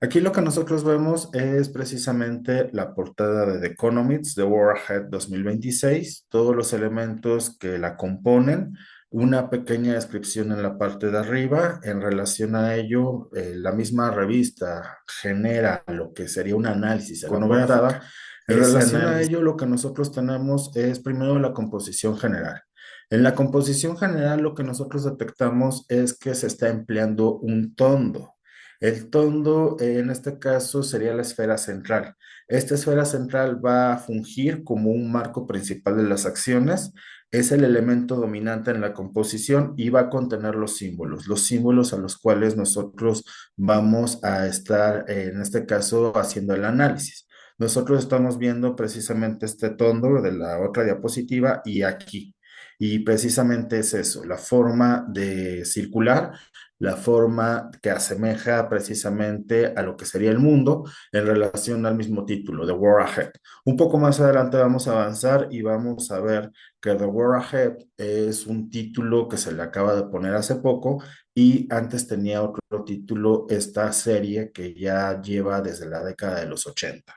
Aquí lo que nosotros vemos es precisamente la portada de The Economics de Warhead 2026, todos los elementos que la componen, una pequeña descripción en la parte de arriba. En relación a ello, la misma revista genera lo que sería un análisis de la portada. En relación a ello, lo que nosotros tenemos es primero la composición general. En la composición general, lo que nosotros detectamos es que se está empleando un tondo. El tondo, en este caso, sería la esfera central. Esta esfera central va a fungir como un marco principal de las acciones. Es el elemento dominante en la composición y va a contener los símbolos a los cuales nosotros vamos a estar, en este caso, haciendo el análisis. Nosotros estamos viendo precisamente este tondo de la otra diapositiva y aquí. Y precisamente es eso, la forma de circular, la forma que asemeja precisamente a lo que sería el mundo en relación al mismo título, The War Ahead. Un poco más adelante vamos a avanzar y vamos a ver que The War Ahead es un título que se le acaba de poner hace poco y antes tenía otro título, esta serie que ya lleva desde la década de los 80.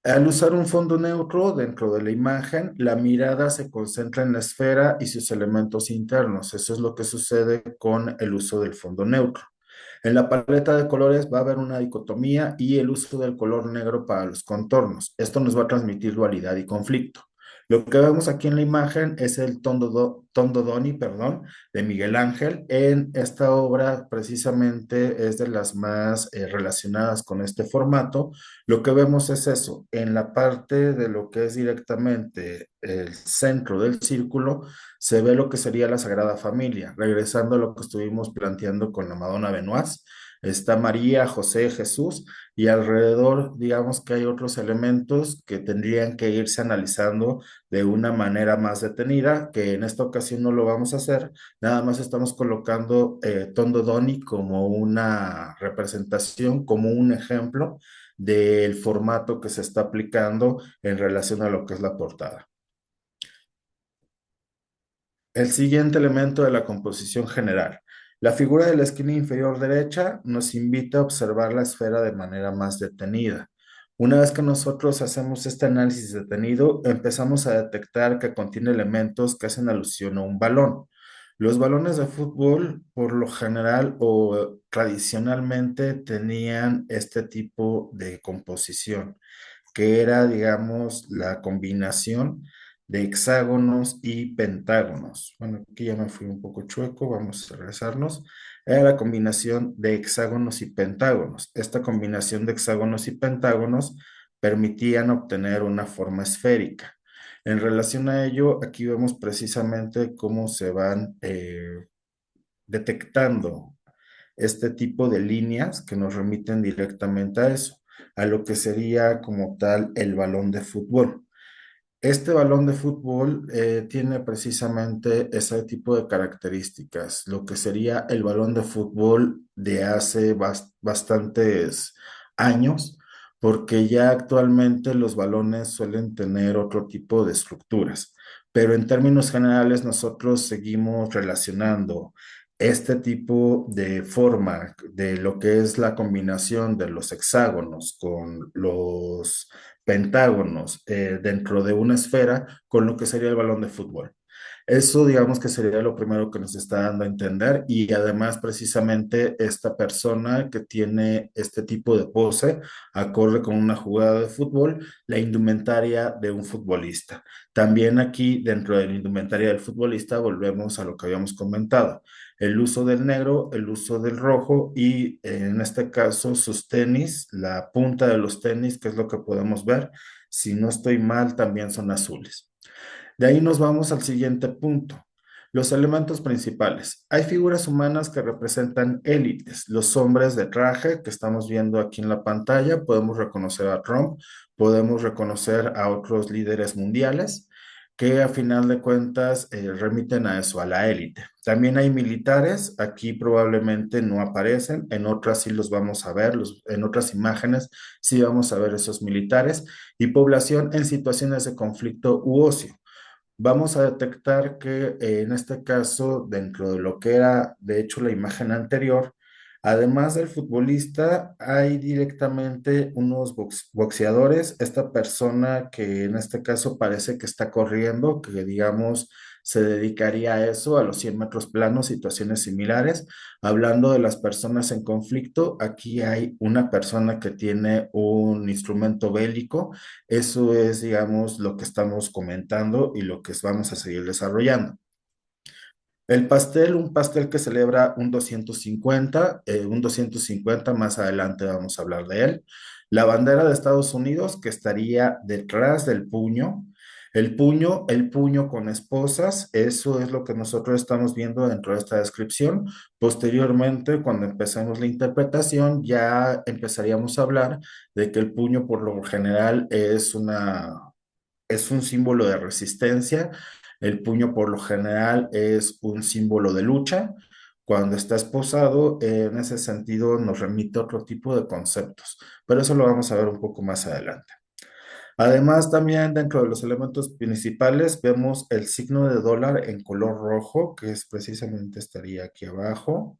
Al usar un fondo neutro dentro de la imagen, la mirada se concentra en la esfera y sus elementos internos. Eso es lo que sucede con el uso del fondo neutro. En la paleta de colores va a haber una dicotomía y el uso del color negro para los contornos. Esto nos va a transmitir dualidad y conflicto. Lo que vemos aquí en la imagen es el Tondo Doni, perdón, de Miguel Ángel. En esta obra precisamente es de las más relacionadas con este formato. Lo que vemos es eso, en la parte de lo que es directamente el centro del círculo, se ve lo que sería la Sagrada Familia. Regresando a lo que estuvimos planteando con la Madonna Benois, está María, José, Jesús, y alrededor, digamos que hay otros elementos que tendrían que irse analizando de una manera más detenida, que en esta ocasión no lo vamos a hacer, nada más estamos colocando Tondo Doni como una representación, como un ejemplo del formato que se está aplicando en relación a lo que es la portada. El siguiente elemento de la composición general. La figura de la esquina inferior derecha nos invita a observar la esfera de manera más detenida. Una vez que nosotros hacemos este análisis detenido, empezamos a detectar que contiene elementos que hacen alusión a un balón. Los balones de fútbol, por lo general o tradicionalmente, tenían este tipo de composición, que era, digamos, la combinación de hexágonos y pentágonos. Bueno, aquí ya me fui un poco chueco, vamos a regresarnos. Era la combinación de hexágonos y pentágonos. Esta combinación de hexágonos y pentágonos permitían obtener una forma esférica. En relación a ello, aquí vemos precisamente cómo se van detectando este tipo de líneas que nos remiten directamente a eso, a lo que sería como tal el balón de fútbol. Este balón de fútbol tiene precisamente ese tipo de características, lo que sería el balón de fútbol de hace bastantes años, porque ya actualmente los balones suelen tener otro tipo de estructuras, pero en términos generales nosotros seguimos relacionando este tipo de forma de lo que es la combinación de los hexágonos con los pentágonos dentro de una esfera con lo que sería el balón de fútbol. Eso, digamos que sería lo primero que nos está dando a entender y además precisamente esta persona que tiene este tipo de pose acorde con una jugada de fútbol, la indumentaria de un futbolista. También aquí dentro de la indumentaria del futbolista volvemos a lo que habíamos comentado, el uso del negro, el uso del rojo y en este caso sus tenis, la punta de los tenis, que es lo que podemos ver, si no estoy mal, también son azules. De ahí nos vamos al siguiente punto. Los elementos principales. Hay figuras humanas que representan élites, los hombres de traje que estamos viendo aquí en la pantalla. Podemos reconocer a Trump, podemos reconocer a otros líderes mundiales que a final de cuentas remiten a eso, a la élite. También hay militares, aquí probablemente no aparecen, en otras sí los vamos a ver, en otras imágenes sí vamos a ver esos militares y población en situaciones de conflicto u ocio. vamos a detectar que en este caso, dentro de lo que era de hecho la imagen anterior, además del futbolista, hay directamente unos boxeadores. Esta persona que en este caso parece que está corriendo, que digamos se dedicaría a eso, a los 100 metros planos, situaciones similares. Hablando de las personas en conflicto, aquí hay una persona que tiene un instrumento bélico. Eso es, digamos, lo que estamos comentando y lo que vamos a seguir desarrollando. El pastel, un pastel que celebra un 250 más adelante vamos a hablar de él. La bandera de Estados Unidos que estaría detrás del puño. El puño con esposas, eso es lo que nosotros estamos viendo dentro de esta descripción. Posteriormente, cuando empecemos la interpretación, ya empezaríamos a hablar de que el puño por lo general es un símbolo de resistencia. El puño por lo general es un símbolo de lucha. Cuando está esposado, en ese sentido nos remite a otro tipo de conceptos, pero eso lo vamos a ver un poco más adelante. Además, también dentro de los elementos principales vemos el signo de dólar en color rojo, que es precisamente estaría aquí abajo.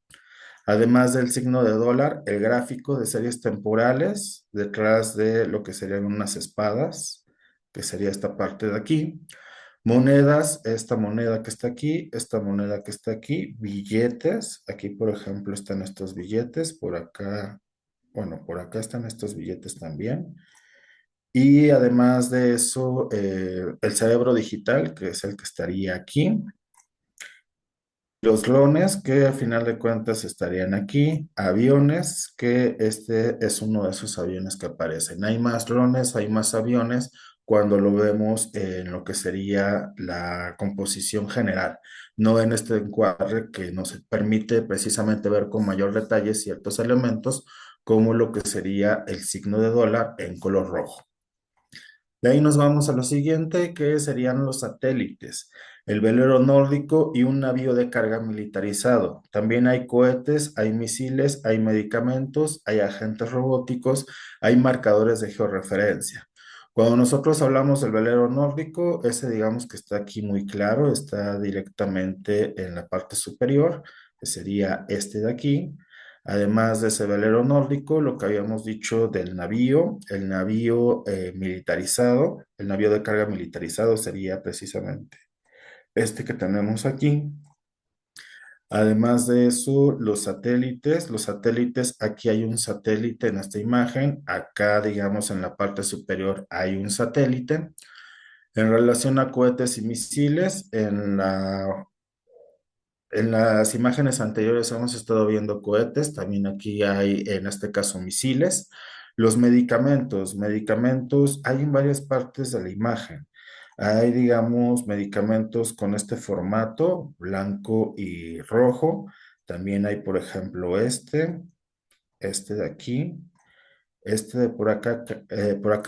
Además del signo de dólar, el gráfico de series temporales detrás de lo que serían unas espadas, que sería esta parte de aquí. Monedas, esta moneda que está aquí, esta moneda que está aquí, billetes, aquí por ejemplo están estos billetes, por acá, bueno, por acá están estos billetes también. Y además de eso, el cerebro digital, que es el que estaría aquí. Los drones, que a final de cuentas estarían aquí. Aviones, que este es uno de esos aviones que aparecen. Hay más drones, hay más aviones cuando lo vemos en lo que sería la composición general, no en este encuadre que nos permite precisamente ver con mayor detalle ciertos elementos, como lo que sería el signo de dólar en color rojo. De ahí nos vamos a lo siguiente, que serían los satélites, el velero nórdico y un navío de carga militarizado. También hay cohetes, hay misiles, hay medicamentos, hay agentes robóticos, hay marcadores de georreferencia. Cuando nosotros hablamos del velero nórdico, ese digamos que está aquí muy claro, está directamente en la parte superior, que sería este de aquí. Además de ese velero nórdico, lo que habíamos dicho del navío, el navío militarizado, el navío de carga militarizado sería precisamente este que tenemos aquí. Además de eso, los satélites, aquí hay un satélite en esta imagen, acá digamos en la parte superior hay un satélite. En relación a cohetes y misiles, en las imágenes anteriores hemos estado viendo cohetes, también aquí hay en este caso misiles. Los medicamentos, hay en varias partes de la imagen. Hay, digamos, medicamentos con este formato, blanco y rojo. También hay, por ejemplo, este de aquí, este de por acá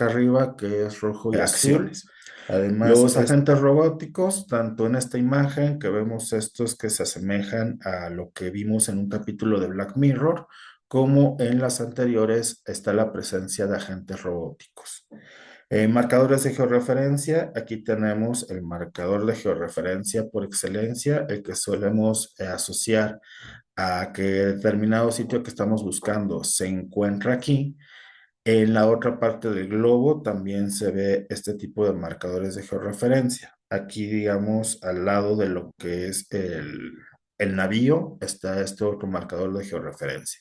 arriba, que es rojo y azul. Acciones. Además, Los los agentes robóticos, tanto en esta imagen que vemos estos que se asemejan a lo que vimos en un capítulo de Black Mirror, como en las anteriores está la presencia de agentes robóticos. Marcadores de georreferencia, aquí tenemos el marcador de georreferencia por excelencia, el que solemos asociar a que determinado sitio que estamos buscando se encuentra aquí. En la otra parte del globo también se ve este tipo de marcadores de georreferencia. Aquí, digamos, al lado de lo que es el navío, está este otro marcador de georreferencia.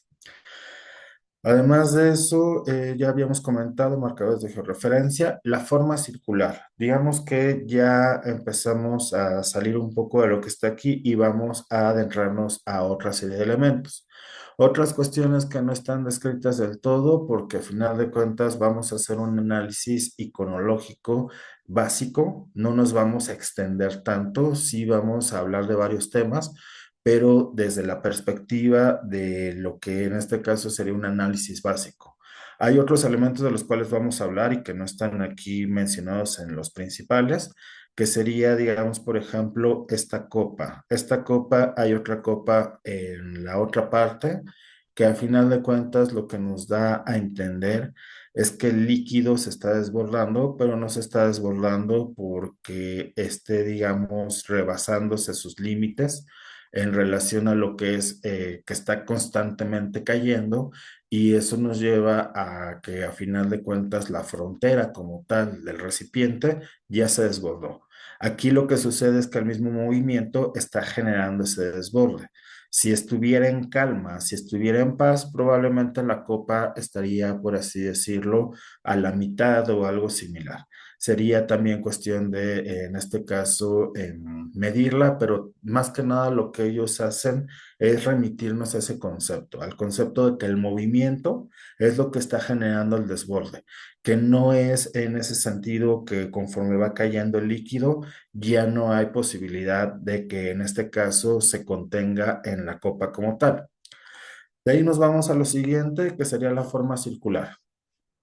Además de eso, ya habíamos comentado marcadores de georreferencia, la forma circular. Digamos que ya empezamos a salir un poco de lo que está aquí y vamos a adentrarnos a otra serie de elementos. Otras cuestiones que no están descritas del todo, porque a final de cuentas vamos a hacer un análisis iconológico básico, no nos vamos a extender tanto, sí vamos a hablar de varios temas, pero desde la perspectiva de lo que en este caso sería un análisis básico. Hay otros elementos de los cuales vamos a hablar y que no están aquí mencionados en los principales, que sería, digamos, por ejemplo, esta copa. Esta copa, hay otra copa en la otra parte, que al final de cuentas lo que nos da a entender es que el líquido se está desbordando, pero no se está desbordando porque esté, digamos, rebasándose sus límites en relación a lo que es que está constantemente cayendo, y eso nos lleva a que a final de cuentas la frontera como tal del recipiente ya se desbordó. Aquí lo que sucede es que el mismo movimiento está generando ese desborde. Si estuviera en calma, si estuviera en paz, probablemente la copa estaría, por así decirlo, a la mitad o algo similar. Sería también cuestión de, en este caso, medirla, pero más que nada lo que ellos hacen es remitirnos a ese concepto, al concepto de que el movimiento es lo que está generando el desborde, que no es en ese sentido que conforme va cayendo el líquido, ya no hay posibilidad de que en este caso se contenga en la copa como tal. De ahí nos vamos a lo siguiente, que sería la forma circular.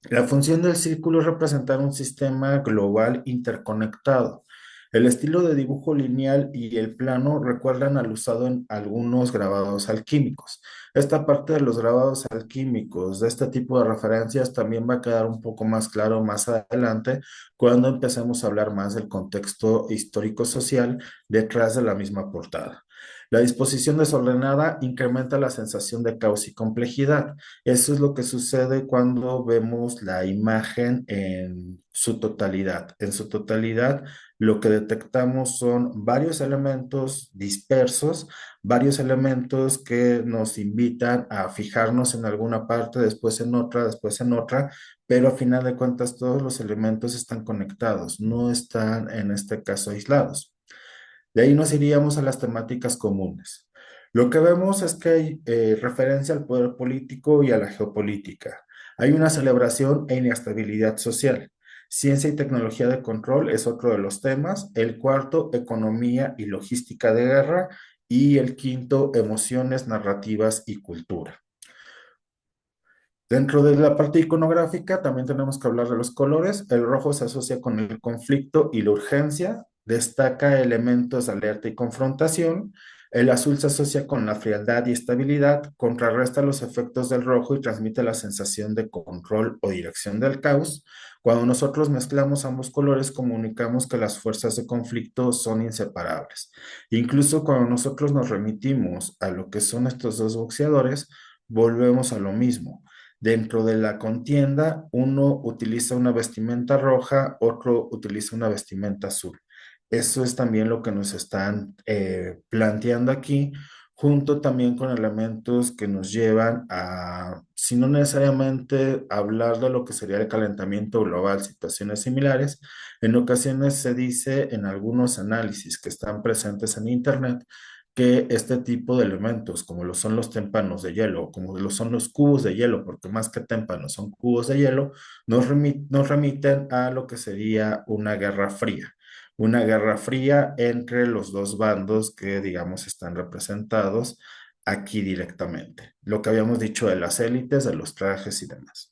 La función del círculo es representar un sistema global interconectado. El estilo de dibujo lineal y el plano recuerdan al usado en algunos grabados alquímicos. Esta parte de los grabados alquímicos, de este tipo de referencias, también va a quedar un poco más claro más adelante cuando empecemos a hablar más del contexto histórico-social detrás de la misma portada. La disposición desordenada incrementa la sensación de caos y complejidad. Eso es lo que sucede cuando vemos la imagen en su totalidad. En su totalidad, lo que detectamos son varios elementos dispersos, varios elementos que nos invitan a fijarnos en alguna parte, después en otra, pero a final de cuentas todos los elementos están conectados, no están en este caso aislados. De ahí nos iríamos a las temáticas comunes. Lo que vemos es que hay referencia al poder político y a la geopolítica. Hay una celebración e inestabilidad social. Ciencia y tecnología de control es otro de los temas. El cuarto, economía y logística de guerra. Y el quinto, emociones, narrativas y cultura. Dentro de la parte iconográfica también tenemos que hablar de los colores. El rojo se asocia con el conflicto y la urgencia, destaca elementos de alerta y confrontación. El azul se asocia con la frialdad y estabilidad, contrarresta los efectos del rojo y transmite la sensación de control o dirección del caos. Cuando nosotros mezclamos ambos colores, comunicamos que las fuerzas de conflicto son inseparables. Incluso cuando nosotros nos remitimos a lo que son estos dos boxeadores, volvemos a lo mismo. Dentro de la contienda, uno utiliza una vestimenta roja, otro utiliza una vestimenta azul. Eso es también lo que nos están planteando aquí, junto también con elementos que nos llevan a, si no necesariamente hablar de lo que sería el calentamiento global, situaciones similares, en ocasiones se dice en algunos análisis que están presentes en Internet que este tipo de elementos, como lo son los témpanos de hielo, como lo son los cubos de hielo, porque más que témpanos son cubos de hielo, nos remiten a lo que sería una guerra fría entre los dos bandos que, digamos, están representados aquí directamente. Lo que habíamos dicho de las élites, de los trajes y demás.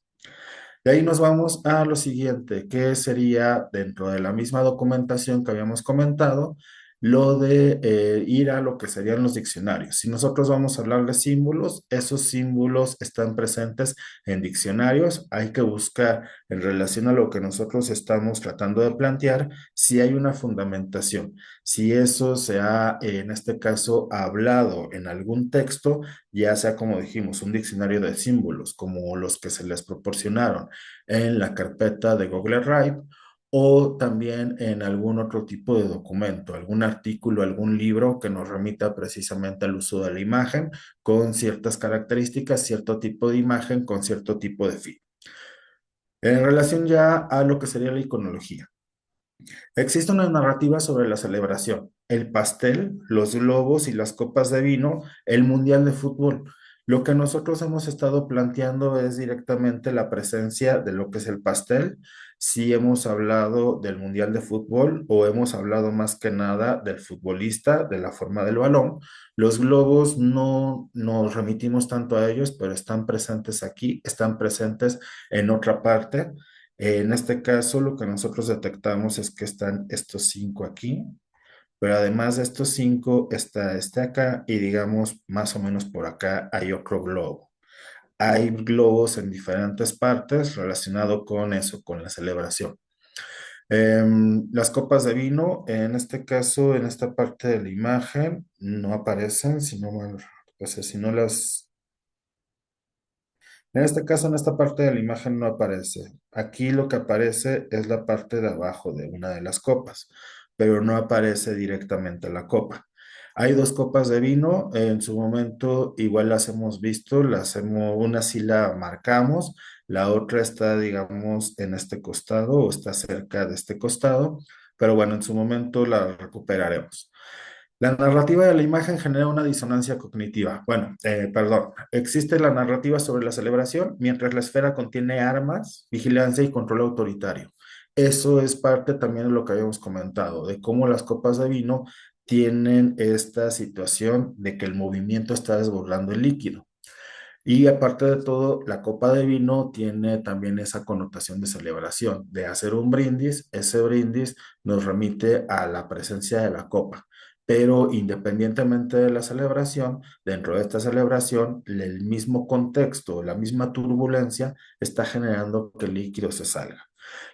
De ahí nos vamos a lo siguiente, que sería dentro de la misma documentación que habíamos comentado, lo de ir a lo que serían los diccionarios. Si nosotros vamos a hablar de símbolos, esos símbolos están presentes en diccionarios. Hay que buscar en relación a lo que nosotros estamos tratando de plantear, si hay una fundamentación, si eso se ha, en este caso, hablado en algún texto, ya sea como dijimos, un diccionario de símbolos, como los que se les proporcionaron en la carpeta de Google Drive, o también en algún otro tipo de documento, algún artículo, algún libro que nos remita precisamente al uso de la imagen con ciertas características, cierto tipo de imagen con cierto tipo de fin. En relación ya a lo que sería la iconología. Existe una narrativa sobre la celebración, el pastel, los globos y las copas de vino, el mundial de fútbol. Lo que nosotros hemos estado planteando es directamente la presencia de lo que es el pastel, si hemos hablado del mundial de fútbol o hemos hablado más que nada del futbolista, de la forma del balón. Los globos no nos remitimos tanto a ellos, pero están presentes aquí, están presentes en otra parte. En este caso, lo que nosotros detectamos es que están estos cinco aquí, pero además de estos cinco está este acá y digamos más o menos por acá hay otro globo. hay globos en diferentes partes relacionado con eso, con la celebración. Las copas de vino, en este caso, en esta parte de la imagen, no aparecen, si no, o sea, si no las, en este caso, en esta parte de la imagen no aparece. Aquí lo que aparece es la parte de abajo de una de las copas, pero no aparece directamente la copa. Hay dos copas de vino, en su momento igual las hemos visto, una sí la marcamos, la otra está, digamos, en este costado o está cerca de este costado, pero bueno, en su momento la recuperaremos. La narrativa de la imagen genera una disonancia cognitiva. Bueno, perdón, existe la narrativa sobre la celebración mientras la esfera contiene armas, vigilancia y control autoritario. Eso es parte también de lo que habíamos comentado, de cómo las copas de vino tienen esta situación de que el movimiento está desbordando el líquido. Y aparte de todo, la copa de vino tiene también esa connotación de celebración, de hacer un brindis. Ese brindis nos remite a la presencia de la copa. Pero independientemente de la celebración, dentro de esta celebración, el mismo contexto, la misma turbulencia está generando que el líquido se salga.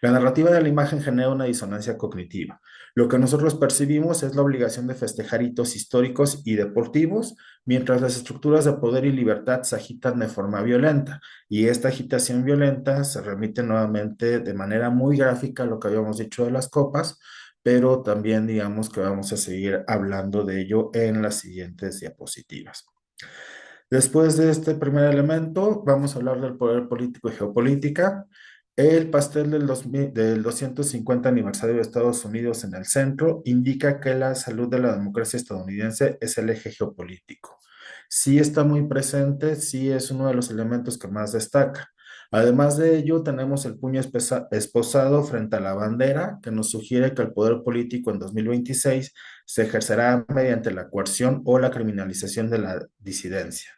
La narrativa de la imagen genera una disonancia cognitiva. Lo que nosotros percibimos es la obligación de festejar hitos históricos y deportivos, mientras las estructuras de poder y libertad se agitan de forma violenta. Y esta agitación violenta se remite nuevamente de manera muy gráfica a lo que habíamos dicho de las copas, pero también digamos que vamos a seguir hablando de ello en las siguientes diapositivas. Después de este primer elemento, vamos a hablar del poder político y geopolítica. El pastel del 250 aniversario de Estados Unidos en el centro indica que la salud de la democracia estadounidense es el eje geopolítico. Sí está muy presente, sí es uno de los elementos que más destaca. Además de ello, tenemos el puño esposado frente a la bandera, que nos sugiere que el poder político en 2026 se ejercerá mediante la coerción o la criminalización de la disidencia.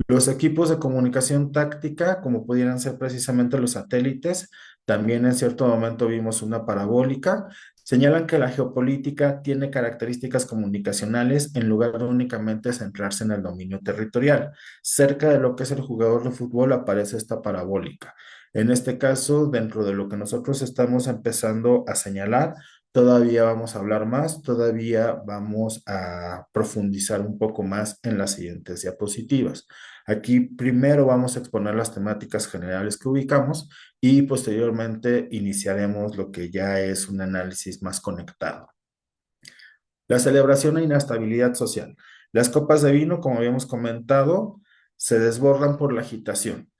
Los equipos de comunicación táctica, como pudieran ser precisamente los satélites, también en cierto momento vimos una parabólica, señalan que la geopolítica tiene características comunicacionales en lugar de únicamente centrarse en el dominio territorial. Cerca de lo que es el jugador de fútbol aparece esta parabólica. En este caso, dentro de lo que nosotros estamos empezando a señalar, todavía vamos a hablar más, todavía vamos a profundizar un poco más en las siguientes diapositivas. Aquí primero vamos a exponer las temáticas generales que ubicamos y posteriormente iniciaremos lo que ya es un análisis más conectado. La celebración e inestabilidad social. Las copas de vino, como habíamos comentado, se desbordan por la agitación.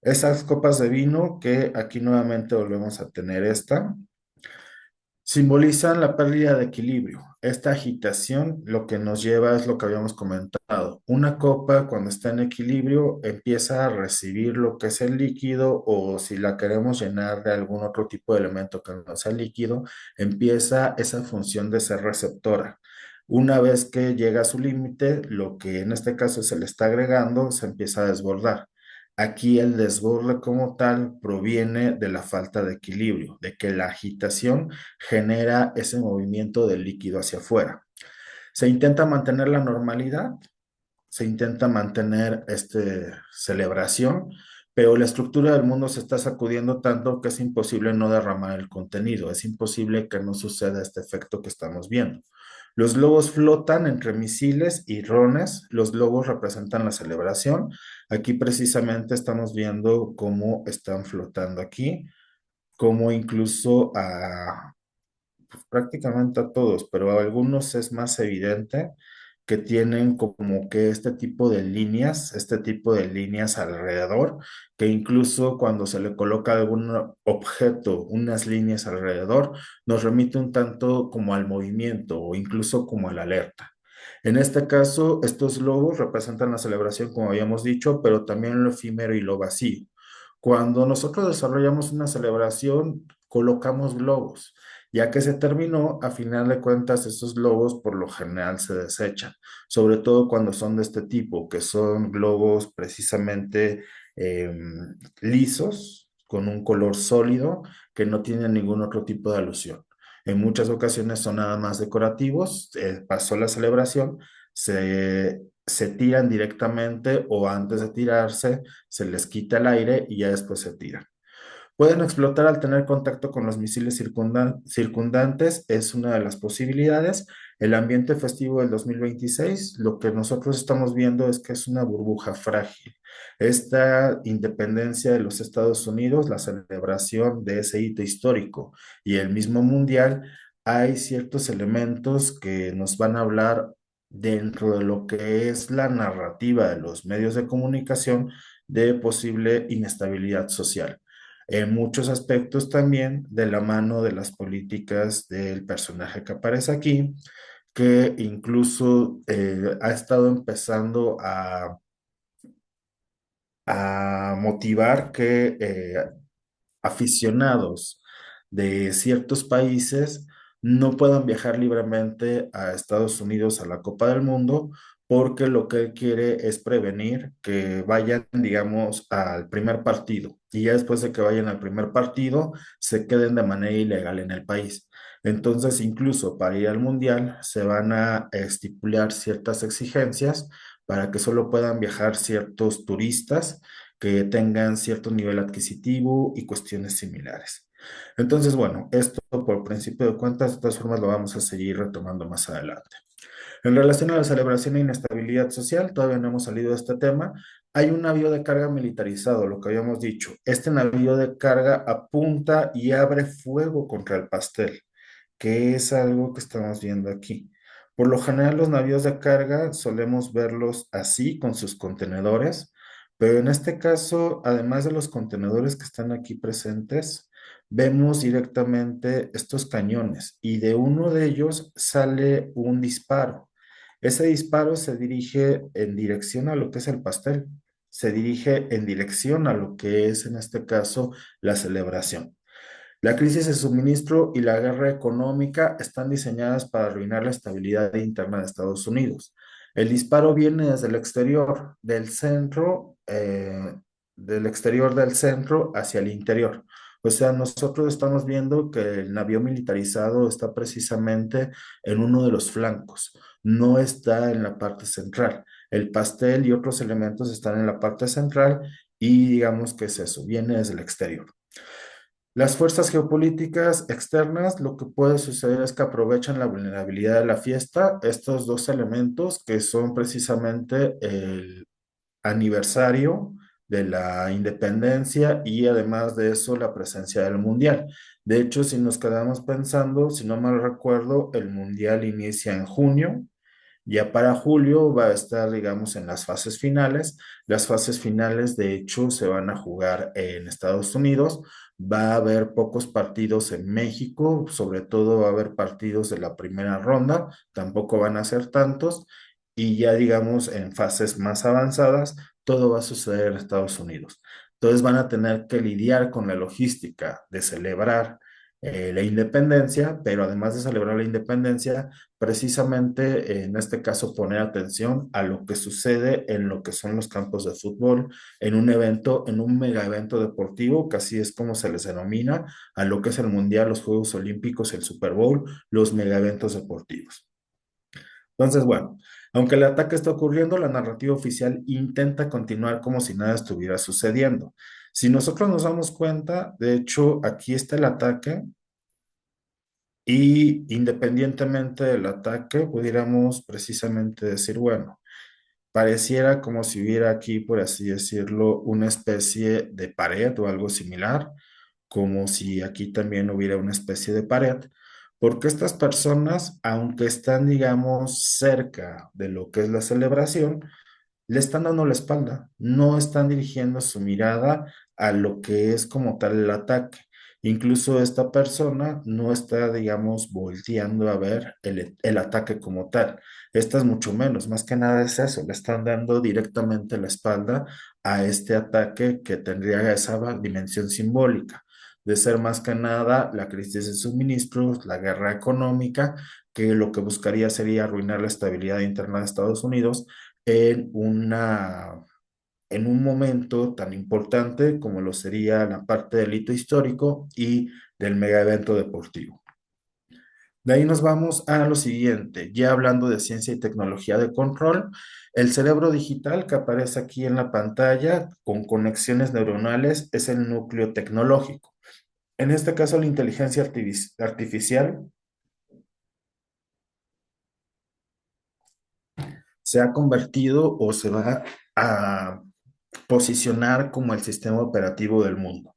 Esas copas de vino, que aquí nuevamente volvemos a tener esta, simbolizan la pérdida de equilibrio. Esta agitación lo que nos lleva es lo que habíamos comentado. Una copa cuando está en equilibrio empieza a recibir lo que es el líquido o si la queremos llenar de algún otro tipo de elemento que no sea líquido, empieza esa función de ser receptora. Una vez que llega a su límite, lo que en este caso se le está agregando se empieza a desbordar. Aquí el desborde como tal proviene de la falta de equilibrio, de que la agitación genera ese movimiento del líquido hacia afuera. Se intenta mantener la normalidad, se intenta mantener celebración, pero la estructura del mundo se está sacudiendo tanto que es imposible no derramar el contenido, es imposible que no suceda este efecto que estamos viendo. Los globos flotan entre misiles y drones, los globos representan la celebración. Aquí precisamente estamos viendo cómo están flotando aquí, cómo incluso prácticamente a todos, pero a algunos es más evidente que tienen como que este tipo de líneas alrededor, que incluso cuando se le coloca algún objeto, unas líneas alrededor, nos remite un tanto como al movimiento o incluso como a la alerta. En este caso, estos logos representan la celebración, como habíamos dicho, pero también lo efímero y lo vacío. Cuando nosotros desarrollamos una celebración, colocamos globos. Ya que se terminó, a final de cuentas, esos globos por lo general se desechan, sobre todo cuando son de este tipo, que son globos precisamente lisos, con un color sólido, que no tienen ningún otro tipo de alusión. En muchas ocasiones son nada más decorativos, pasó la celebración, se se tiran directamente o antes de tirarse se les quita el aire y ya después se tiran. Pueden explotar al tener contacto con los misiles circundantes, es una de las posibilidades. El ambiente festivo del 2026, lo que nosotros estamos viendo es que es una burbuja frágil. Esta independencia de los Estados Unidos, la celebración de ese hito histórico y el mismo mundial, hay ciertos elementos que nos van a hablar dentro de lo que es la narrativa de los medios de comunicación de posible inestabilidad social en muchos aspectos también de la mano de las políticas del personaje que aparece aquí, que incluso ha estado empezando a motivar que aficionados de ciertos países no puedan viajar libremente a Estados Unidos a la Copa del Mundo, porque lo que él quiere es prevenir que vayan, digamos, al primer partido y ya después de que vayan al primer partido se queden de manera ilegal en el país. Entonces, incluso para ir al Mundial se van a estipular ciertas exigencias para que solo puedan viajar ciertos turistas que tengan cierto nivel adquisitivo y cuestiones similares. Entonces, bueno, esto por principio de cuentas, de todas formas lo vamos a seguir retomando más adelante. En relación a la celebración e inestabilidad social, todavía no hemos salido de este tema. Hay un navío de carga militarizado, lo que habíamos dicho. Este navío de carga apunta y abre fuego contra el pastel, que es algo que estamos viendo aquí. Por lo general, los navíos de carga solemos verlos así, con sus contenedores, pero en este caso, además de los contenedores que están aquí presentes, vemos directamente estos cañones y de uno de ellos sale un disparo. Ese disparo se dirige en dirección a lo que es el pastel, se dirige en dirección a lo que es en este caso la celebración. La crisis de suministro y la guerra económica están diseñadas para arruinar la estabilidad interna de Estados Unidos. El disparo viene desde el exterior del centro, del exterior del centro hacia el interior. O sea, nosotros estamos viendo que el navío militarizado está precisamente en uno de los flancos, no está en la parte central. El pastel y otros elementos están en la parte central y digamos que es eso, viene desde el exterior. Las fuerzas geopolíticas externas, lo que puede suceder es que aprovechan la vulnerabilidad de la fiesta, estos dos elementos que son precisamente el aniversario de la independencia y además de eso la presencia del mundial. De hecho, si nos quedamos pensando, si no mal recuerdo, el mundial inicia en junio. Ya para julio va a estar, digamos, en las fases finales. Las fases finales, de hecho, se van a jugar en Estados Unidos. Va a haber pocos partidos en México, sobre todo va a haber partidos de la primera ronda, tampoco van a ser tantos. Y ya, digamos, en fases más avanzadas, todo va a suceder en Estados Unidos. Entonces van a tener que lidiar con la logística de celebrar la independencia, pero además de celebrar la independencia, precisamente en este caso poner atención a lo que sucede en lo que son los campos de fútbol, en un evento, en un mega evento deportivo, que así es como se les denomina, a lo que es el Mundial, los Juegos Olímpicos, el Super Bowl, los mega eventos deportivos. Entonces, bueno, aunque el ataque está ocurriendo, la narrativa oficial intenta continuar como si nada estuviera sucediendo. Si nosotros nos damos cuenta, de hecho, aquí está el ataque, y independientemente del ataque, pudiéramos precisamente decir, bueno, pareciera como si hubiera aquí, por así decirlo, una especie de pared o algo similar, como si aquí también hubiera una especie de pared, porque estas personas, aunque están, digamos, cerca de lo que es la celebración, le están dando la espalda, no están dirigiendo su mirada a lo que es como tal el ataque. Incluso esta persona no está, digamos, volteando a ver el ataque como tal. Esta es mucho menos, más que nada es eso, le están dando directamente la espalda a este ataque que tendría esa dimensión simbólica de ser más que nada la crisis de suministros, la guerra económica, que lo que buscaría sería arruinar la estabilidad interna de Estados Unidos en en un momento tan importante como lo sería la parte del hito histórico y del mega evento deportivo. De ahí nos vamos a lo siguiente, ya hablando de ciencia y tecnología de control. El cerebro digital que aparece aquí en la pantalla con conexiones neuronales es el núcleo tecnológico. En este caso, la inteligencia artificial se ha convertido o se va a posicionar como el sistema operativo del mundo.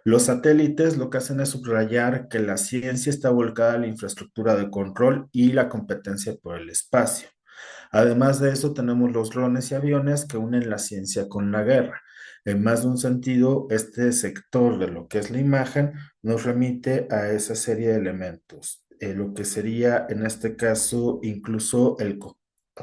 Los satélites lo que hacen es subrayar que la ciencia está volcada a la infraestructura de control y la competencia por el espacio. Además de eso, tenemos los drones y aviones que unen la ciencia con la guerra. En más de un sentido, este sector de lo que es la imagen nos remite a esa serie de elementos. Lo que sería en este caso incluso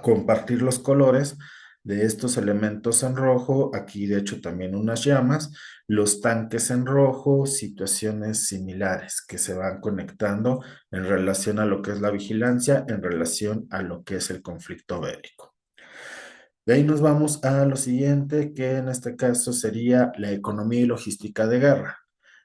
compartir los colores de estos elementos en rojo, aquí de hecho también unas llamas, los tanques en rojo, situaciones similares que se van conectando en relación a lo que es la vigilancia, en relación a lo que es el conflicto bélico. De ahí nos vamos a lo siguiente, que en este caso sería la economía y logística de guerra.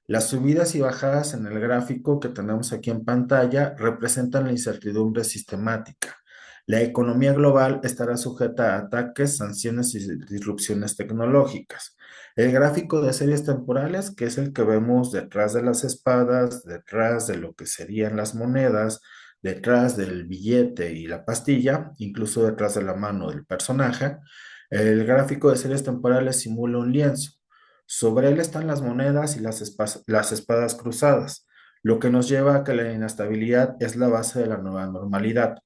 Las subidas y bajadas en el gráfico que tenemos aquí en pantalla representan la incertidumbre sistemática. La economía global estará sujeta a ataques, sanciones y disrupciones tecnológicas. El gráfico de series temporales, que es el que vemos detrás de las espadas, detrás de lo que serían las monedas, detrás del billete y la pastilla, incluso detrás de la mano del personaje, el gráfico de series temporales simula un lienzo. Sobre él están las monedas y las espadas cruzadas, lo que nos lleva a que la inestabilidad es la base de la nueva normalidad.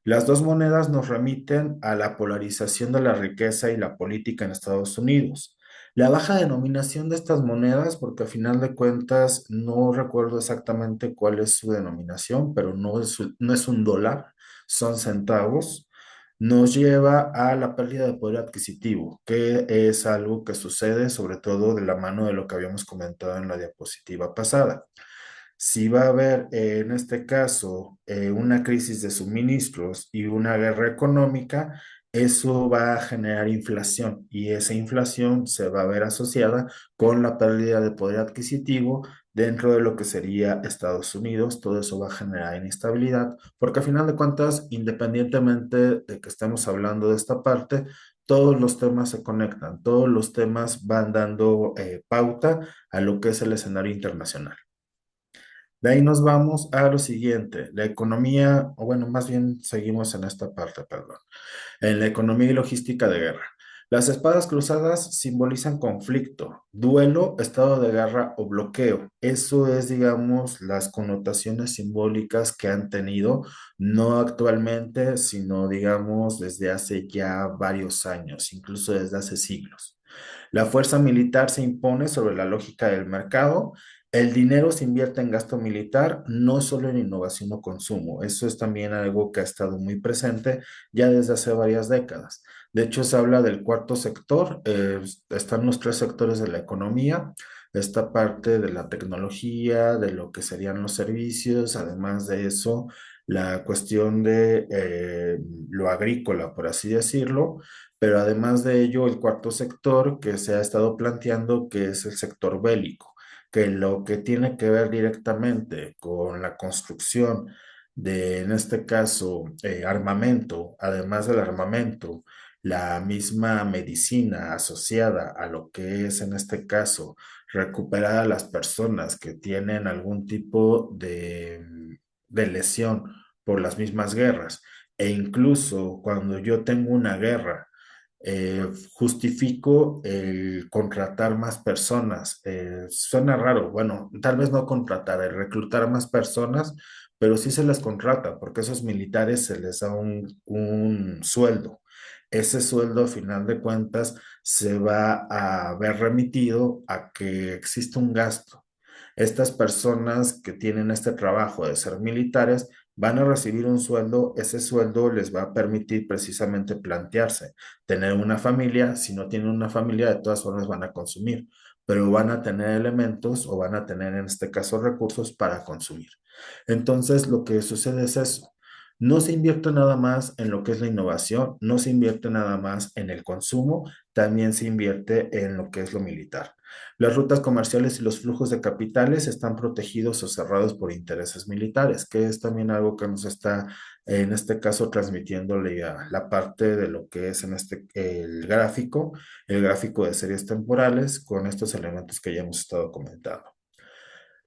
Las dos monedas nos remiten a la polarización de la riqueza y la política en Estados Unidos. La baja denominación de estas monedas, porque a final de cuentas no recuerdo exactamente cuál es su denominación, pero no es un dólar, son centavos, nos lleva a la pérdida de poder adquisitivo, que es algo que sucede sobre todo de la mano de lo que habíamos comentado en la diapositiva pasada. Si va a haber en este caso una crisis de suministros y una guerra económica, eso va a generar inflación y esa inflación se va a ver asociada con la pérdida de poder adquisitivo dentro de lo que sería Estados Unidos. Todo eso va a generar inestabilidad porque a final de cuentas, independientemente de que estemos hablando de esta parte, todos los temas se conectan, todos los temas van dando pauta a lo que es el escenario internacional. De ahí nos vamos a lo siguiente, la economía, o bueno, más bien seguimos en esta parte, perdón, en la economía y logística de guerra. Las espadas cruzadas simbolizan conflicto, duelo, estado de guerra o bloqueo. Eso es, digamos, las connotaciones simbólicas que han tenido, no actualmente, sino, digamos, desde hace ya varios años, incluso desde hace siglos. La fuerza militar se impone sobre la lógica del mercado. El dinero se invierte en gasto militar, no solo en innovación o consumo. Eso es también algo que ha estado muy presente ya desde hace varias décadas. De hecho, se habla del cuarto sector. Están los tres sectores de la economía, esta parte de la tecnología, de lo que serían los servicios, además de eso, la cuestión de lo agrícola, por así decirlo, pero además de ello, el cuarto sector que se ha estado planteando, que es el sector bélico, que lo que tiene que ver directamente con la construcción de, en este caso, armamento, además del armamento, la misma medicina asociada a lo que es, en este caso, recuperar a las personas que tienen algún tipo de lesión por las mismas guerras. E incluso cuando yo tengo una guerra, justifico el contratar más personas. Suena raro, bueno, tal vez no contratar, el reclutar más personas, pero sí se les contrata porque a esos militares se les da un sueldo. Ese sueldo, a final de cuentas, se va a ver remitido a que existe un gasto. Estas personas que tienen este trabajo de ser militares van a recibir un sueldo, ese sueldo les va a permitir precisamente plantearse tener una familia, si no tienen una familia, de todas formas van a consumir, pero van a tener elementos o van a tener en este caso recursos para consumir. Entonces, lo que sucede es eso. No se invierte nada más en lo que es la innovación, no se invierte nada más en el consumo, también se invierte en lo que es lo militar. Las rutas comerciales y los flujos de capitales están protegidos o cerrados por intereses militares, que es también algo que nos está en este caso transmitiéndole a la parte de lo que es en el gráfico de series temporales con estos elementos que ya hemos estado comentando.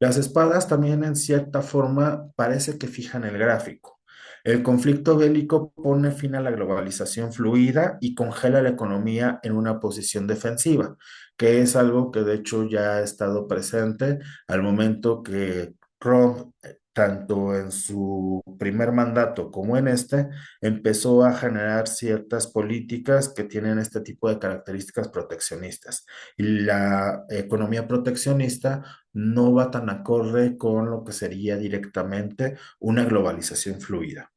Las espadas también en cierta forma parece que fijan el gráfico. El conflicto bélico pone fin a la globalización fluida y congela la economía en una posición defensiva, que es algo que de hecho ya ha estado presente al momento que Trump, tanto en su primer mandato como en este, empezó a generar ciertas políticas que tienen este tipo de características proteccionistas. Y la economía proteccionista no va tan acorde con lo que sería directamente una globalización fluida.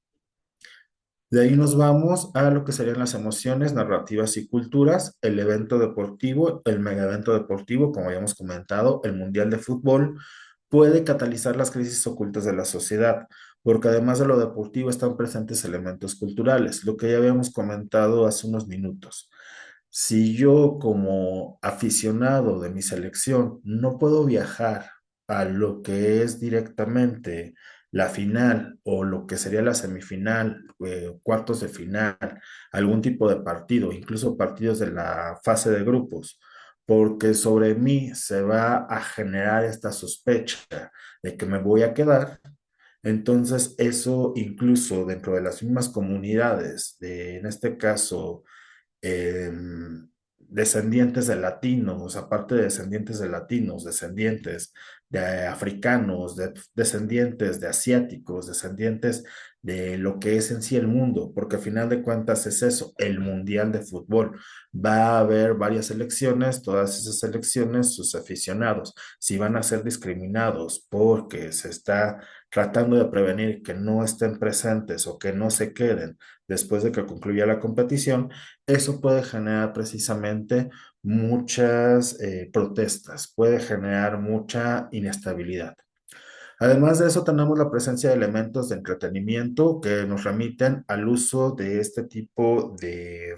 De ahí nos vamos a lo que serían las emociones, narrativas y culturas, el evento deportivo, el mega evento deportivo, como habíamos comentado, el Mundial de Fútbol, puede catalizar las crisis ocultas de la sociedad, porque además de lo deportivo están presentes elementos culturales, lo que ya habíamos comentado hace unos minutos. Si yo como aficionado de mi selección no puedo viajar a lo que es directamente la final o lo que sería la semifinal, cuartos de final, algún tipo de partido, incluso partidos de la fase de grupos, porque sobre mí se va a generar esta sospecha de que me voy a quedar. Entonces, eso incluso dentro de las mismas comunidades, en este caso, eh, descendientes de latinos, aparte de descendientes de latinos, descendientes de africanos, descendientes de asiáticos, descendientes de lo que es en sí el mundo, porque al final de cuentas es eso, el mundial de fútbol. Va a haber varias selecciones, todas esas selecciones, sus aficionados, si van a ser discriminados porque se está tratando de prevenir que no estén presentes o que no se queden después de que concluya la competición, eso puede generar precisamente muchas protestas, puede generar mucha inestabilidad. Además de eso, tenemos la presencia de elementos de entretenimiento que nos remiten al uso de este tipo de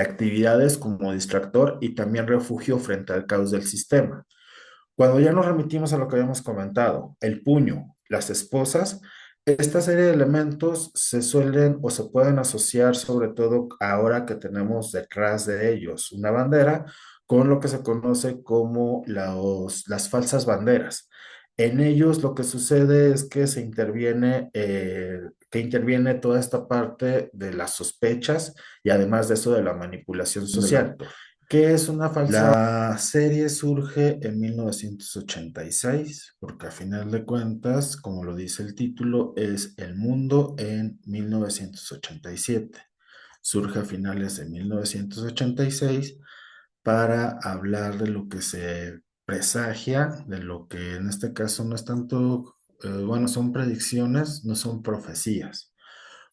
actividades como distractor y también refugio frente al caos del sistema. Cuando ya nos remitimos a lo que habíamos comentado, el puño, las esposas, esta serie de elementos se suelen o se pueden asociar sobre todo ahora que tenemos detrás de ellos una bandera con lo que se conoce como las falsas banderas. En ellos lo que sucede es que que interviene toda esta parte de las sospechas y además de eso de la manipulación social. ¿Qué es una falsa? La serie surge en 1986, porque a final de cuentas, como lo dice el título, es el mundo en 1987. Surge a finales de 1986 para hablar de lo que se presagia, de lo que en este caso no es tanto, bueno, son predicciones, no son profecías.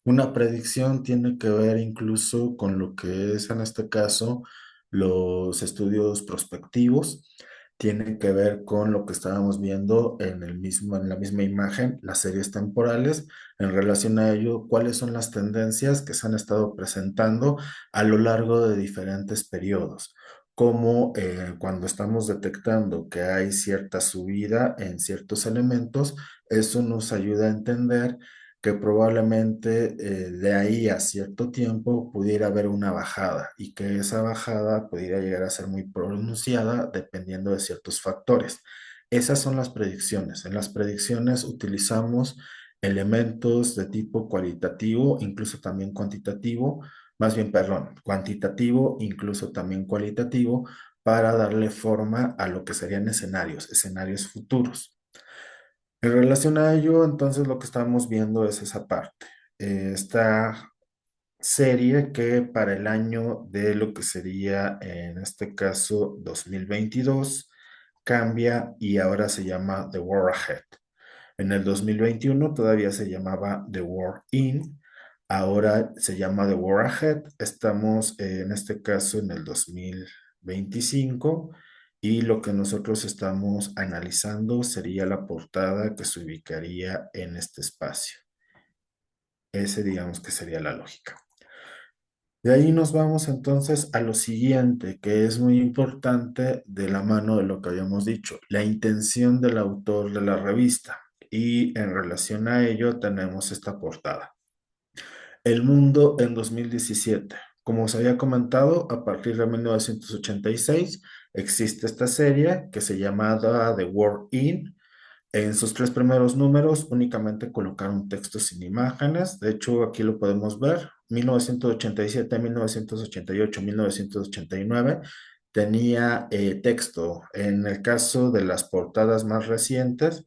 Una predicción tiene que ver incluso con lo que es en este caso los estudios prospectivos, tiene que ver con lo que estábamos viendo en la misma imagen, las series temporales, en relación a ello, cuáles son las tendencias que se han estado presentando a lo largo de diferentes periodos, como cuando estamos detectando que hay cierta subida en ciertos elementos, eso nos ayuda a entender que probablemente de ahí a cierto tiempo pudiera haber una bajada y que esa bajada pudiera llegar a ser muy pronunciada dependiendo de ciertos factores. Esas son las predicciones. En las predicciones utilizamos elementos de tipo cualitativo, incluso también cuantitativo, más bien, perdón, cuantitativo, incluso también cualitativo, para darle forma a lo que serían escenarios futuros. En relación a ello, entonces lo que estamos viendo es esa parte. Esta serie que para el año de lo que sería, en este caso, 2022, cambia y ahora se llama The War Ahead. En el 2021 todavía se llamaba The War In, ahora se llama The War Ahead. Estamos en este caso en el 2025 y lo que nosotros estamos analizando sería la portada que se ubicaría en este espacio. Ese digamos que sería la lógica. De ahí nos vamos entonces a lo siguiente, que es muy importante de la mano de lo que habíamos dicho, la intención del autor de la revista. Y en relación a ello tenemos esta portada. El mundo en 2017. Como os había comentado, a partir de 1986 existe esta serie que se llama The World In. En sus tres primeros números únicamente colocaron texto sin imágenes. De hecho, aquí lo podemos ver. 1987, 1988, 1989 tenía texto. En el caso de las portadas más recientes,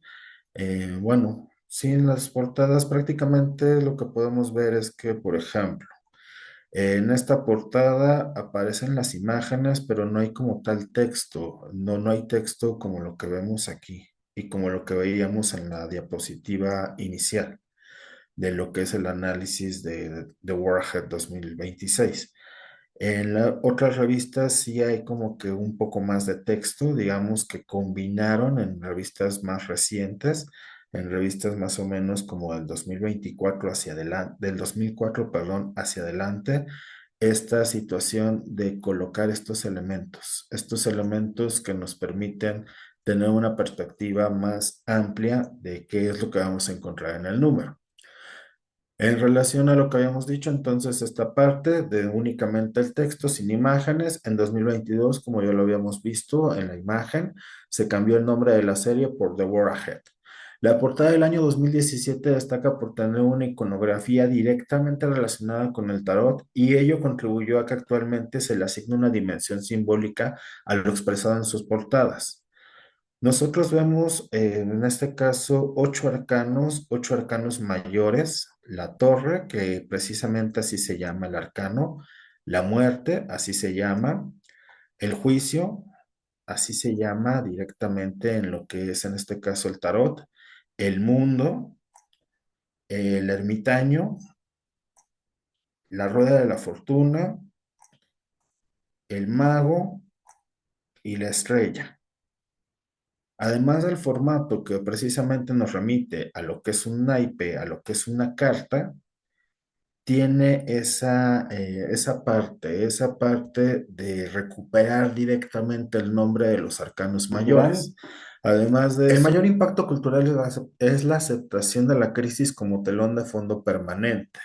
bueno, sí, en las portadas prácticamente lo que podemos ver es que, por ejemplo, en esta portada aparecen las imágenes, pero no hay como tal texto. No, no hay texto como lo que vemos aquí y como lo que veíamos en la diapositiva inicial de lo que es el análisis de Warhead 2026. En otras revistas sí hay como que un poco más de texto, digamos que combinaron en revistas más recientes, en revistas más o menos como del 2024 hacia adelante, del 2004, perdón, hacia adelante, esta situación de colocar estos elementos que nos permiten tener una perspectiva más amplia de qué es lo que vamos a encontrar en el número. En relación a lo que habíamos dicho, entonces esta parte de únicamente el texto sin imágenes, en 2022, como ya lo habíamos visto en la imagen, se cambió el nombre de la serie por The War Ahead. La portada del año 2017 destaca por tener una iconografía directamente relacionada con el tarot y ello contribuyó a que actualmente se le asigne una dimensión simbólica a lo expresado en sus portadas. Nosotros vemos en este caso ocho arcanos mayores, la torre, que precisamente así se llama el arcano, la muerte, así se llama, el juicio, así se llama directamente en lo que es en este caso el tarot, el mundo, el ermitaño, la rueda de la fortuna, el mago y la estrella. Además del formato que precisamente nos remite a lo que es un naipe, a lo que es una carta, tiene esa parte de recuperar directamente el nombre de los arcanos mayores. Además de el mayor impacto cultural es la aceptación de la crisis como telón de fondo permanente.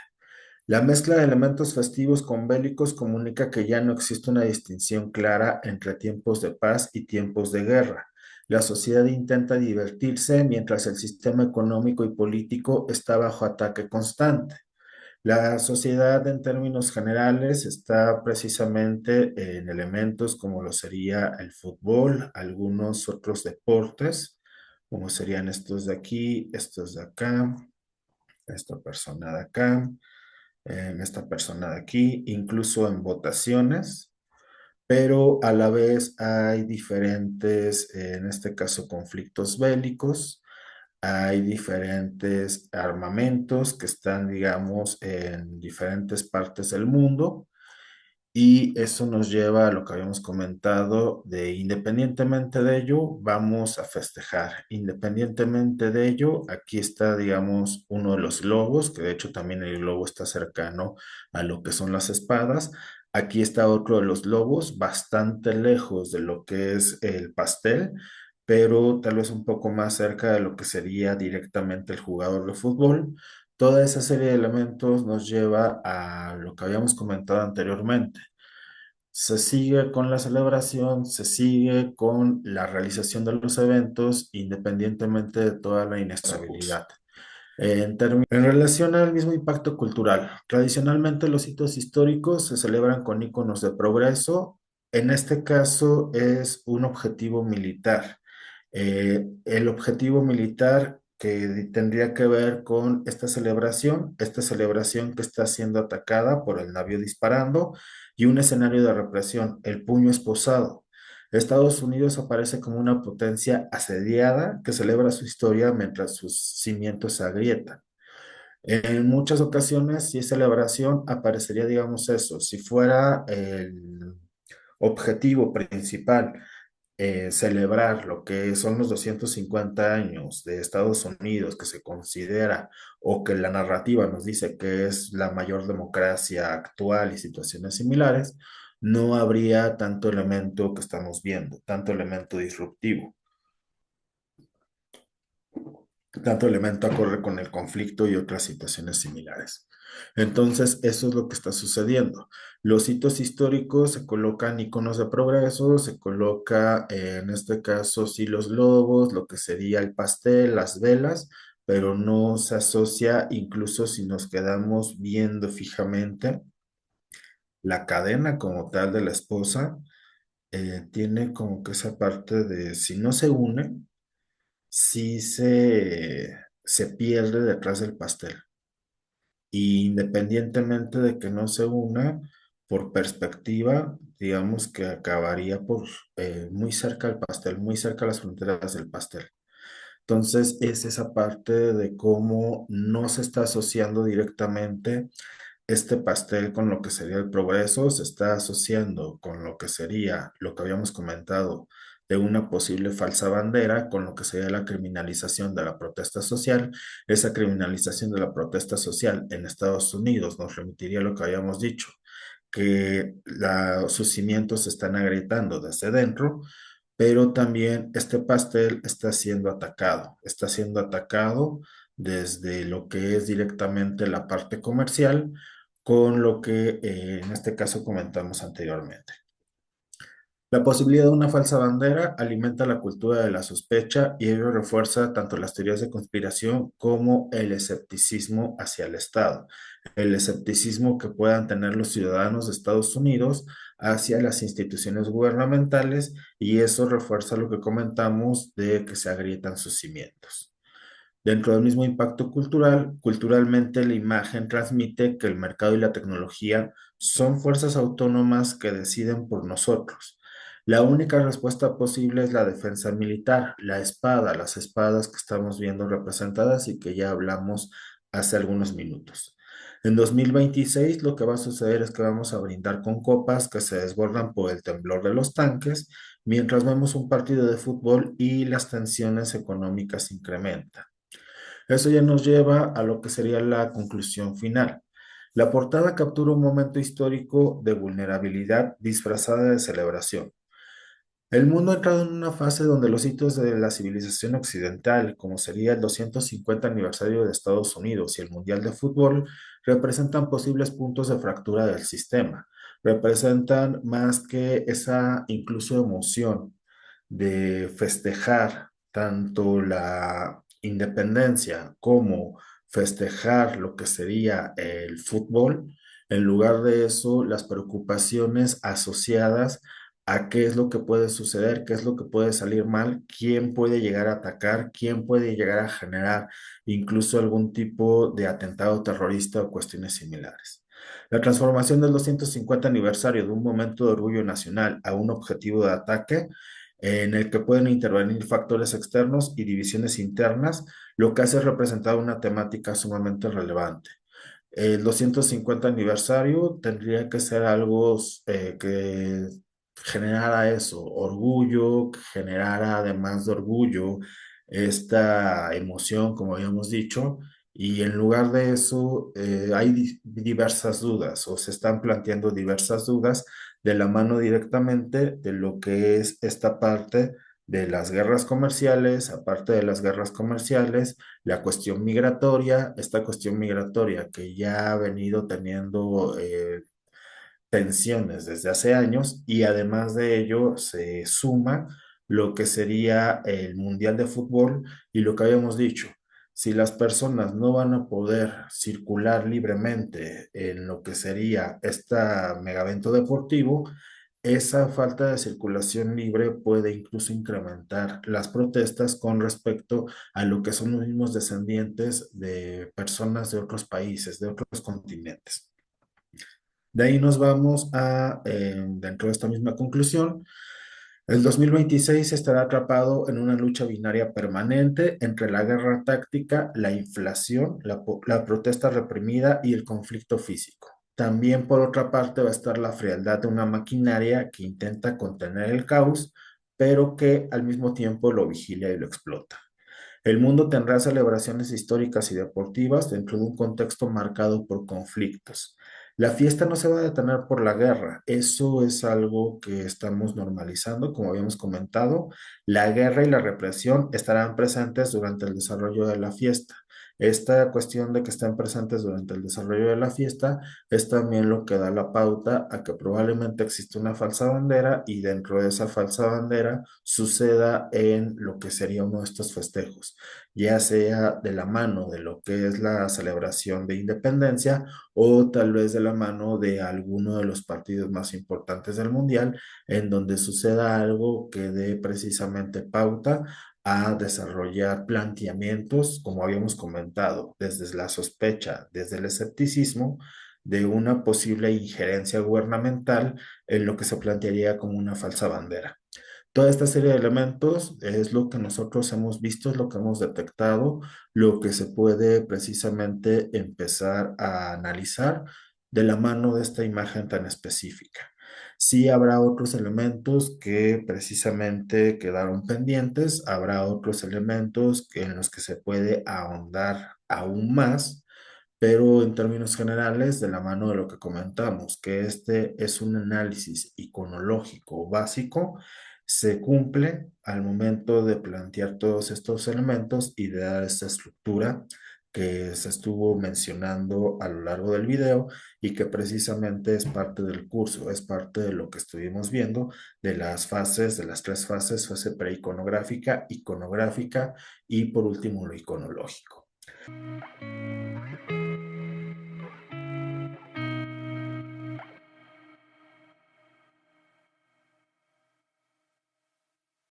La mezcla de elementos festivos con bélicos comunica que ya no existe una distinción clara entre tiempos de paz y tiempos de guerra. La sociedad intenta divertirse mientras el sistema económico y político está bajo ataque constante. La sociedad en términos generales está precisamente en elementos como lo sería el fútbol, algunos otros deportes, como serían estos de aquí, estos de acá, esta persona de acá, esta persona de aquí, incluso en votaciones, pero a la vez hay diferentes, en este caso, conflictos bélicos, hay diferentes armamentos que están, digamos, en diferentes partes del mundo y eso nos lleva a lo que habíamos comentado de independientemente de ello, vamos a festejar. Independientemente de ello, aquí está, digamos, uno de los lobos, que de hecho también el lobo está cercano a lo que son las espadas. Aquí está otro de los lobos, bastante lejos de lo que es el pastel, pero tal vez un poco más cerca de lo que sería directamente el jugador de fútbol. Toda esa serie de elementos nos lleva a lo que habíamos comentado anteriormente. Se sigue con la celebración, se sigue con la realización de los eventos, independientemente de toda la inestabilidad. En relación al mismo impacto cultural, tradicionalmente los hitos históricos se celebran con iconos de progreso. En este caso es un objetivo militar. El objetivo militar que tendría que ver con esta celebración que está siendo atacada por el navío disparando y un escenario de represión, el puño esposado. Estados Unidos aparece como una potencia asediada que celebra su historia mientras sus cimientos se agrietan. En muchas ocasiones, si es celebración, aparecería, digamos, eso. Si fuera el objetivo principal celebrar lo que son los 250 años de Estados Unidos, que se considera o que la narrativa nos dice que es la mayor democracia actual y situaciones similares, no habría tanto elemento que estamos viendo, tanto elemento disruptivo, tanto elemento acorde con el conflicto y otras situaciones similares. Entonces, eso es lo que está sucediendo. Los hitos históricos se colocan iconos de progreso, se coloca, en este caso, sí, los globos, lo que sería el pastel, las velas, pero no se asocia, incluso si nos quedamos viendo fijamente, la cadena como tal de la esposa, tiene como que esa parte de, si no se une, sí se pierde detrás del pastel. Y independientemente de que no se una, por perspectiva, digamos que acabaría por muy cerca al pastel, muy cerca a las fronteras del pastel. Entonces, es esa parte de cómo no se está asociando directamente este pastel con lo que sería el progreso, se está asociando con lo que sería lo que habíamos comentado de una posible falsa bandera, con lo que sería la criminalización de la protesta social. Esa criminalización de la protesta social en Estados Unidos nos remitiría a lo que habíamos dicho, que sus cimientos se están agrietando desde dentro, pero también este pastel está siendo atacado desde lo que es directamente la parte comercial, con lo que en este caso comentamos anteriormente. La posibilidad de una falsa bandera alimenta la cultura de la sospecha y ello refuerza tanto las teorías de conspiración como el escepticismo hacia el Estado. El escepticismo que puedan tener los ciudadanos de Estados Unidos hacia las instituciones gubernamentales, y eso refuerza lo que comentamos de que se agrietan sus cimientos. Dentro del mismo impacto cultural, culturalmente la imagen transmite que el mercado y la tecnología son fuerzas autónomas que deciden por nosotros. La única respuesta posible es la defensa militar, la espada, las espadas que estamos viendo representadas y que ya hablamos hace algunos minutos. En 2026 lo que va a suceder es que vamos a brindar con copas que se desbordan por el temblor de los tanques, mientras vemos un partido de fútbol y las tensiones económicas incrementan. Eso ya nos lleva a lo que sería la conclusión final. La portada captura un momento histórico de vulnerabilidad disfrazada de celebración. El mundo ha entrado en una fase donde los hitos de la civilización occidental, como sería el 250 aniversario de Estados Unidos y el Mundial de Fútbol, representan posibles puntos de fractura del sistema. Representan más que esa incluso emoción de festejar tanto la independencia como festejar lo que sería el fútbol. En lugar de eso, las preocupaciones asociadas a qué es lo que puede suceder, qué es lo que puede salir mal, quién puede llegar a atacar, quién puede llegar a generar incluso algún tipo de atentado terrorista o cuestiones similares. La transformación del 250 aniversario de un momento de orgullo nacional a un objetivo de ataque en el que pueden intervenir factores externos y divisiones internas, lo que hace representar una temática sumamente relevante. El 250 aniversario tendría que ser algo que generara eso, orgullo, que generara además de orgullo esta emoción, como habíamos dicho, y en lugar de eso hay diversas dudas o se están planteando diversas dudas de la mano directamente de lo que es esta parte de las guerras comerciales, aparte de las guerras comerciales, la cuestión migratoria, esta cuestión migratoria que ya ha venido teniendo tensiones desde hace años, y además de ello se suma lo que sería el Mundial de Fútbol y lo que habíamos dicho. Si las personas no van a poder circular libremente en lo que sería este megavento deportivo, esa falta de circulación libre puede incluso incrementar las protestas con respecto a lo que son los mismos descendientes de personas de otros países, de otros continentes. De ahí nos vamos a, dentro de esta misma conclusión, el 2026 estará atrapado en una lucha binaria permanente entre la guerra táctica, la inflación, la protesta reprimida y el conflicto físico. También, por otra parte, va a estar la frialdad de una maquinaria que intenta contener el caos, pero que al mismo tiempo lo vigila y lo explota. El mundo tendrá celebraciones históricas y deportivas dentro de un contexto marcado por conflictos. La fiesta no se va a detener por la guerra, eso es algo que estamos normalizando, como habíamos comentado. La guerra y la represión estarán presentes durante el desarrollo de la fiesta. Esta cuestión de que estén presentes durante el desarrollo de la fiesta es también lo que da la pauta a que probablemente existe una falsa bandera y dentro de esa falsa bandera suceda en lo que sería uno de estos festejos, ya sea de la mano de lo que es la celebración de independencia o tal vez de la mano de alguno de los partidos más importantes del mundial, en donde suceda algo que dé precisamente pauta a desarrollar planteamientos, como habíamos comentado, desde la sospecha, desde el escepticismo de una posible injerencia gubernamental en lo que se plantearía como una falsa bandera. Toda esta serie de elementos es lo que nosotros hemos visto, es lo que hemos detectado, lo que se puede precisamente empezar a analizar de la mano de esta imagen tan específica. Sí habrá otros elementos que precisamente quedaron pendientes, habrá otros elementos en los que se puede ahondar aún más, pero en términos generales, de la mano de lo que comentamos, que este es un análisis iconológico básico, se cumple al momento de plantear todos estos elementos y de dar esta estructura que se estuvo mencionando a lo largo del video y que precisamente es parte del curso, es parte de lo que estuvimos viendo de las fases, de las tres fases, fase preiconográfica, iconográfica y por último lo iconológico.